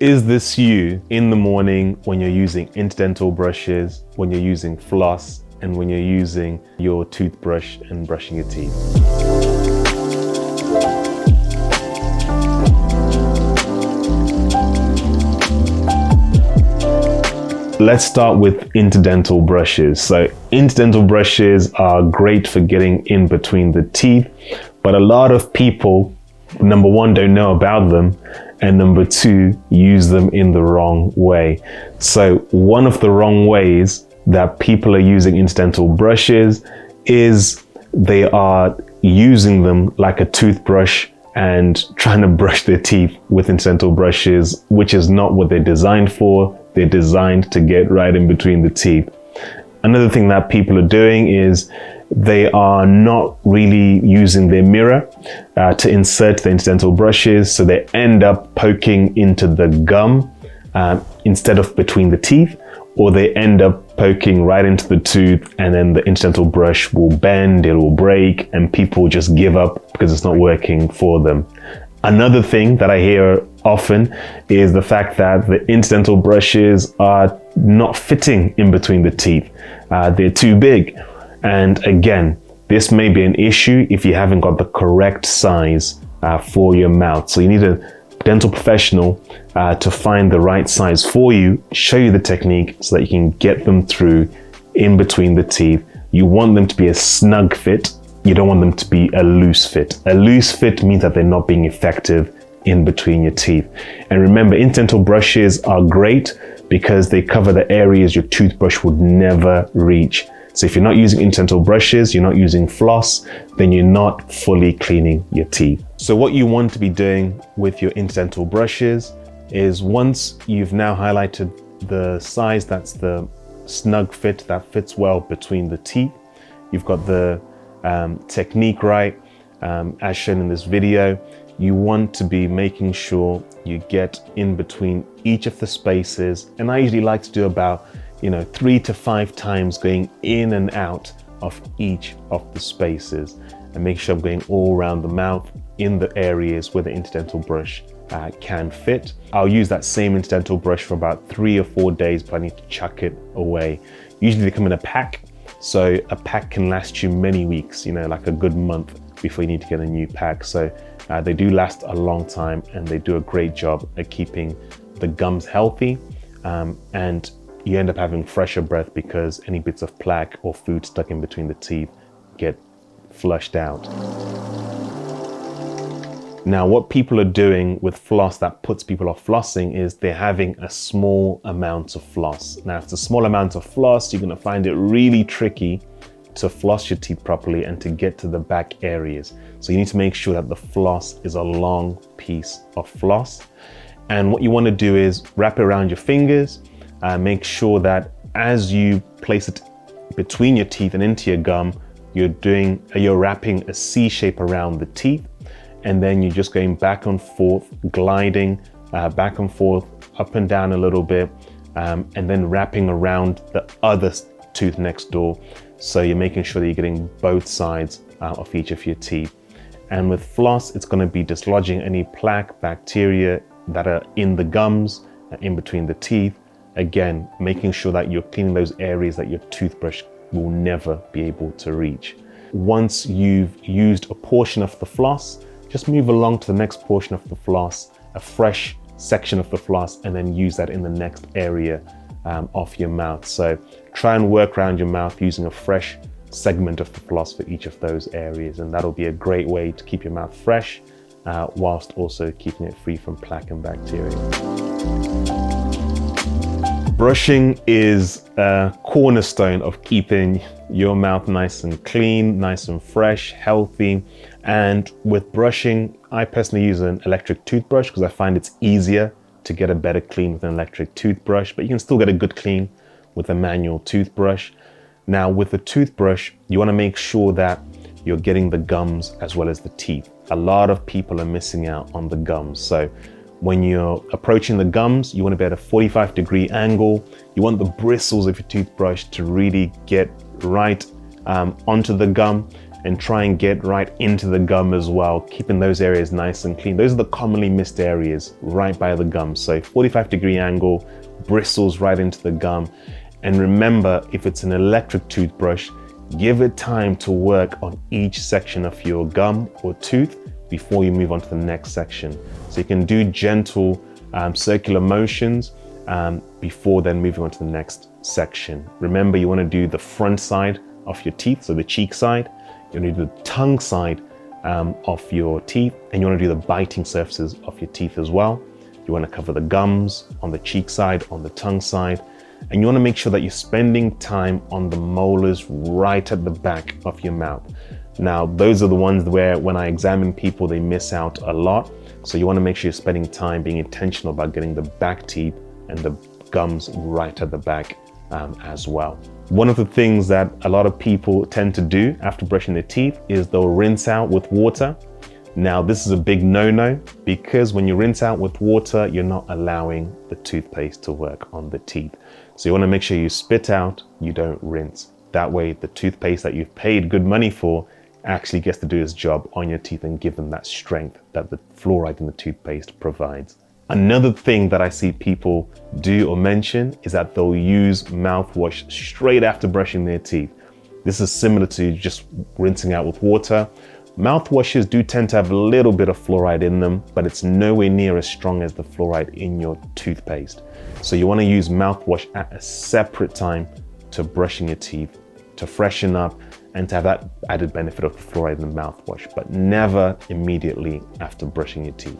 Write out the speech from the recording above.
Is this you in the morning when you're using interdental brushes, when you're using floss, and when you're using your toothbrush and brushing your teeth? Let's start with interdental brushes. So interdental brushes are great for getting in between the teeth, but a lot of people, number one, don't know about them, and number two, use them in the wrong way. So one of the wrong ways that people are using interdental brushes is they are using them like a toothbrush and trying to brush their teeth with interdental brushes, which is not what they're designed for. They're designed to get right in between the teeth. Another thing that people are doing is they are not really using their mirror to insert the interdental brushes, so they end up poking into the gum instead of between the teeth, or they end up poking right into the tooth, and then the interdental brush will bend, it will break, and people just give up because it's not working for them. Another thing that I hear often is the fact that the interdental brushes are not fitting in between the teeth. They're too big. And again, this may be an issue if you haven't got the correct size for your mouth. So you need a dental professional to find the right size for you, show you the technique so that you can get them through in between the teeth. You want them to be a snug fit. You don't want them to be a loose fit. A loose fit means that they're not being effective in between your teeth. And remember, interdental brushes are great because they cover the areas your toothbrush would never reach. So if you're not using interdental brushes, you're not using floss, then you're not fully cleaning your teeth. So what you want to be doing with your interdental brushes is, once you've now highlighted the size that's the snug fit that fits well between the teeth, you've got the technique right, as shown in this video, you want to be making sure you get in between each of the spaces. And I usually like to do about 3 to 5 times going in and out of each of the spaces, and make sure I'm going all around the mouth in the areas where the interdental brush can fit. I'll use that same interdental brush for about 3 or 4 days, but I need to chuck it away. Usually they come in a pack, so a pack can last you many weeks, like a good month before you need to get a new pack. So they do last a long time, and they do a great job at keeping the gums healthy, and you end up having fresher breath because any bits of plaque or food stuck in between the teeth get flushed out. Now, what people are doing with floss that puts people off flossing is they're having a small amount of floss. Now, if it's a small amount of floss, you're going to find it really tricky to floss your teeth properly and to get to the back areas. So you need to make sure that the floss is a long piece of floss. And what you want to do is wrap it around your fingers. Make sure that as you place it between your teeth and into your gum, you're wrapping a C shape around the teeth, and then you're just going back and forth, gliding back and forth, up and down a little bit, and then wrapping around the other tooth next door. So you're making sure that you're getting both sides of each of your teeth. And with floss, it's going to be dislodging any plaque, bacteria that are in the gums, in between the teeth. Again, making sure that you're cleaning those areas that your toothbrush will never be able to reach. Once you've used a portion of the floss, just move along to the next portion of the floss, a fresh section of the floss, and then use that in the next area of your mouth. So try and work around your mouth using a fresh segment of the floss for each of those areas, and that'll be a great way to keep your mouth fresh whilst also keeping it free from plaque and bacteria. Brushing is a cornerstone of keeping your mouth nice and clean, nice and fresh, healthy. And with brushing, I personally use an electric toothbrush because I find it's easier to get a better clean with an electric toothbrush, but you can still get a good clean with a manual toothbrush. Now, with a toothbrush, you want to make sure that you're getting the gums as well as the teeth. A lot of people are missing out on the gums. So when you're approaching the gums, you want to be at a 45-degree angle. You want the bristles of your toothbrush to really get right onto the gum. and try and get right into the gum as well, keeping those areas nice and clean. Those are the commonly missed areas right by the gum. So 45-degree angle, bristles right into the gum. And remember, if it's an electric toothbrush, give it time to work on each section of your gum or tooth before you move on to the next section. So you can do gentle circular motions before then moving on to the next section. Remember, you want to do the front side of your teeth, so the cheek side. You want to do the tongue side of your teeth, and you want to do the biting surfaces of your teeth as well. You want to cover the gums on the cheek side, on the tongue side, and you want to make sure that you're spending time on the molars right at the back of your mouth. Now, those are the ones where when I examine people, they miss out a lot. So you want to make sure you're spending time being intentional about getting the back teeth and the gums right at the back as well. One of the things that a lot of people tend to do after brushing their teeth is they'll rinse out with water. Now, this is a big no-no, because when you rinse out with water, you're not allowing the toothpaste to work on the teeth. So you want to make sure you spit out, you don't rinse. That way, the toothpaste that you've paid good money for actually gets to do its job on your teeth and give them that strength that the fluoride in the toothpaste provides. Another thing that I see people do or mention is that they'll use mouthwash straight after brushing their teeth. This is similar to just rinsing out with water. Mouthwashes do tend to have a little bit of fluoride in them, but it's nowhere near as strong as the fluoride in your toothpaste. So you want to use mouthwash at a separate time to brushing your teeth, to freshen up and to have that added benefit of the fluoride in the mouthwash, but never immediately after brushing your teeth.